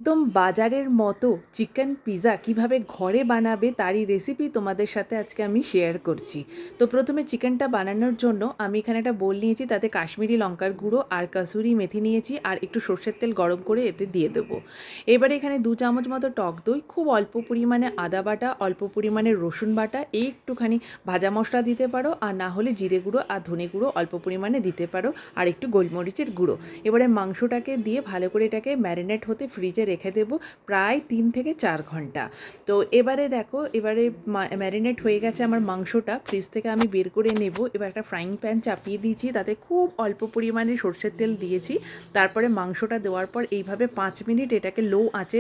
একদম বাজারের মতো চিকেন পিৎজা কিভাবে ঘরে বানাবে তারই রেসিপি তোমাদের সাথে আজকে আমি শেয়ার করছি। তো প্রথমে চিকেনটা বানানোর জন্য আমি এখানে একটা বোল নিয়েছি, তাতে কাশ্মীরি লঙ্কার গুঁড়ো আর কাসুরি মেথি নিয়েছি, আর একটু সর্ষের তেল গরম করে এতে দিয়ে দেবো। এবারে এখানে 2 চামচ মতো টক দই, খুব অল্প পরিমাণে আদা বাটা, অল্প পরিমাণে রসুন বাটা, একটুখানি ভাজা মশলা দিতে পারো, আর না হলে জিরে গুঁড়ো আর ধনে গুঁড়ো অল্প পরিমাণে দিতে পারো, আর একটু গোলমরিচের গুঁড়ো। এবারে মাংসটাকে দিয়ে ভালো করে এটাকে ম্যারিনেট হতে ফ্রিজে রেখে দেব প্রায় 3 থেকে 4 ঘন্টা। তো এবারে দেখো, এবারে ম্যারিনেট হয়ে গেছে আমার মাংসটা, ফ্রিজ থেকে আমি বের করে নেব। এবার একটা ফ্রাইং প্যান চাপিয়ে দিয়েছি, তাতে খুব অল্প পরিমাণে সর্ষের তেল দিয়েছি। তারপরে মাংসটা দেওয়ার পর এইভাবে 5 মিনিট এটাকে লো আঁচে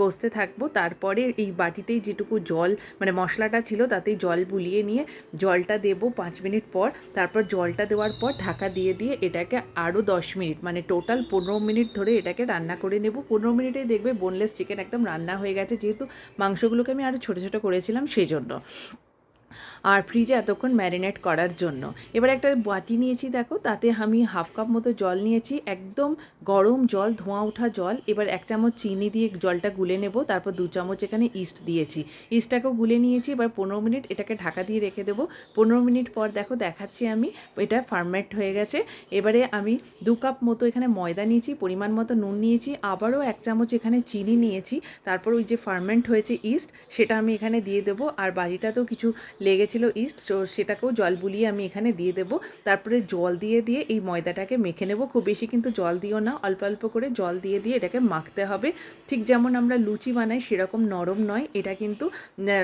কষতে থাকবো। তারপরে এই বাটিতেই যেটুকু জল মানে মশলাটা ছিল তাতেই জল বুলিয়ে নিয়ে জলটা দেব 5 মিনিট পর। তারপর জলটা দেওয়ার পর ঢাকা দিয়ে দিয়ে এটাকে আরও 10 মিনিট মানে টোটাল 15 মিনিট ধরে এটাকে রান্না করে নেব। 15 মিনিটেই দেখবে বোনলেস চিকেন একদম রান্না হয়ে গেছে, যেহেতু মাংসগুলোকে আমি আরও ছোটো ছোটো করেছিলাম সেজন্য, আর ফ্রিজে এতক্ষণ ম্যারিনেট করার জন্য। এবার একটা বাটি নিয়েছি, দেখো তাতে আমি হাফ কাপ মতো জল নিয়েছি, একদম গরম জল, ধোঁয়া ওঠা জল। এবার 1 চামচ চিনি দিয়ে জলটা গুলে নেব। তারপর 2 চামচ এখানে ইস্ট দিয়েছি, ইস্টটাকেও গুলে নিয়েছি। এবার 15 মিনিট এটাকে ঢাকা দিয়ে রেখে দেবো। 15 মিনিট পর দেখো দেখাচ্ছি আমি, এটা ফার্মেন্ট হয়ে গেছে। এবারে আমি 2 কাপ মতো এখানে ময়দা নিয়েছি, পরিমাণ মতো নুন নিয়েছি, আবারও 1 চামচ এখানে চিনি নিয়েছি। তারপর ওই যে ফার্মেন্ট হয়েছে ইস্ট, সেটা আমি এখানে দিয়ে দেবো। আর বাড়িটাতেও কিছু লেগেছিল ইস্ট, তো সেটাকেও জল বুলিয়ে আমি এখানে দিয়ে দেবো। তারপরে জল দিয়ে দিয়ে এই ময়দাটাকে মেখে নেব। খুব বেশি কিন্তু জল দিও না, অল্প অল্প করে জল দিয়ে দিয়ে এটাকে মাখতে হবে। ঠিক যেমন আমরা লুচি বানাই সেরকম নরম নয়, এটা কিন্তু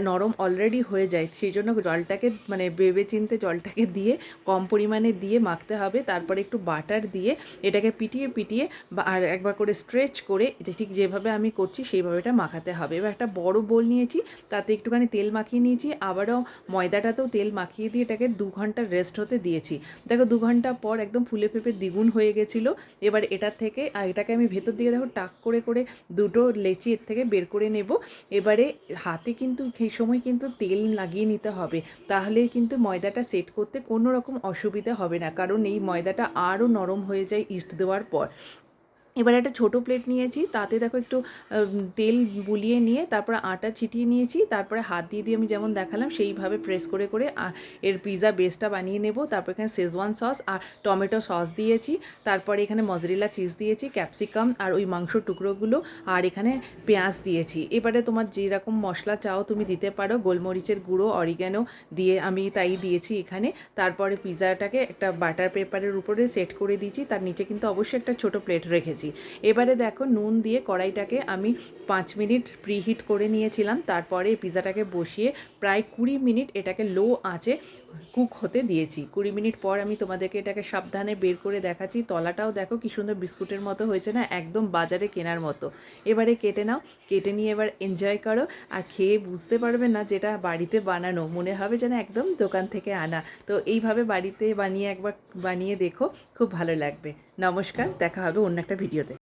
নরম অলরেডি হয়ে যায়, সেই জন্য জলটাকে মানে ভেবে চিনতে জলটাকে দিয়ে কম পরিমাণে দিয়ে মাখতে হবে। তারপরে একটু বাটার দিয়ে এটাকে পিটিয়ে পিটিয়ে আর একবার করে স্ট্রেচ করে এটা ঠিক যেভাবে আমি করছি সেইভাবে এটা মাখাতে হবে। এবার একটা বড় বোল নিয়েছি, তাতে একটুখানি তেল মাখিয়ে নিয়েছি, আবারও ময়দাটাতেও তেল মাখিয়ে দিয়ে এটাকে 2 ঘন্টা রেস্ট হতে দিয়েছি। দেখো 2 ঘন্টা পর একদম ফুলে ফেপে দ্বিগুণ হয়ে গেছিলো। এবার এটার থেকে এটাকে আমি ভেতর দিকে দেখো টাক করে করে দুটো লেচি এর থেকে বের করে নেব। এবারে হাতে কিন্তু সেই সময় কিন্তু তেল লাগিয়ে নিতে হবে, তাহলে কিন্তু ময়দাটা সেট করতে কোনো রকম অসুবিধা হবে না, কারণ এই ময়দাটা আরও নরম হয়ে যায় ইস্ট দেওয়ার পর। এবার একটা ছোটো প্লেট নিয়েছি, তাতে দেখো একটু তেল বুলিয়ে নিয়ে তারপরে আটা ছিটিয়ে নিয়েছি। তারপরে হাত দিয়ে দিয়ে আমি যেমন দেখালাম সেইভাবে প্রেস করে করে এর পিৎজা বেসটা বানিয়ে নেব। তারপর এখানে শেজওয়ান সস আর টমেটো সস দিয়েছি। তারপরে এখানে মজরেলা চিজ দিয়েছি, ক্যাপসিকাম আর ওই মাংস টুকরোগুলো, আর এখানে পেঁয়াজ দিয়েছি। এবারে তোমার যেরকম মশলা চাও তুমি দিতে পারো, গোলমরিচের গুঁড়ো, অরিগ্যানো দিয়ে আমি তাই দিয়েছি এখানে। তারপরে পিৎজাটাকে একটা বাটার পেপারের উপরে সেট করে দিয়েছি, তার নিচে কিন্তু অবশ্যই একটা ছোটো প্লেট রেখেছি। এবারে দেখো নুন দিয়ে কড়াইটাকে আমি 5 মিনিট প্রিহিট করে নিয়েছিলাম। তারপরে পিৎজাটাকে বসিয়ে প্রায় 20 মিনিট এটাকে লো আঁচে কুক হতে দিয়েছি। 20 মিনিট পর আমি তোমাদেরকে এটাকে সাবধানে বের করে দেখাচ্ছি। তলাটাও দেখো কি সুন্দর বিস্কুটের মতো হয়েছে না, একদম বাজারে কেনার মতো। এবারে কেটে নাও, কেটে নিয়ে এবার এনজয় করো, আর খেয়ে বুঝতে পারবে না যেটা বাড়িতে বানানো, মনে হবে যেন একদম দোকান থেকে আনা। তো এইভাবে বাড়িতে বানিয়ে একবার বানিয়ে দেখো, খুব ভালো লাগবে। নমস্কার, দেখা হবে অন্য একটা ভিডিওতে।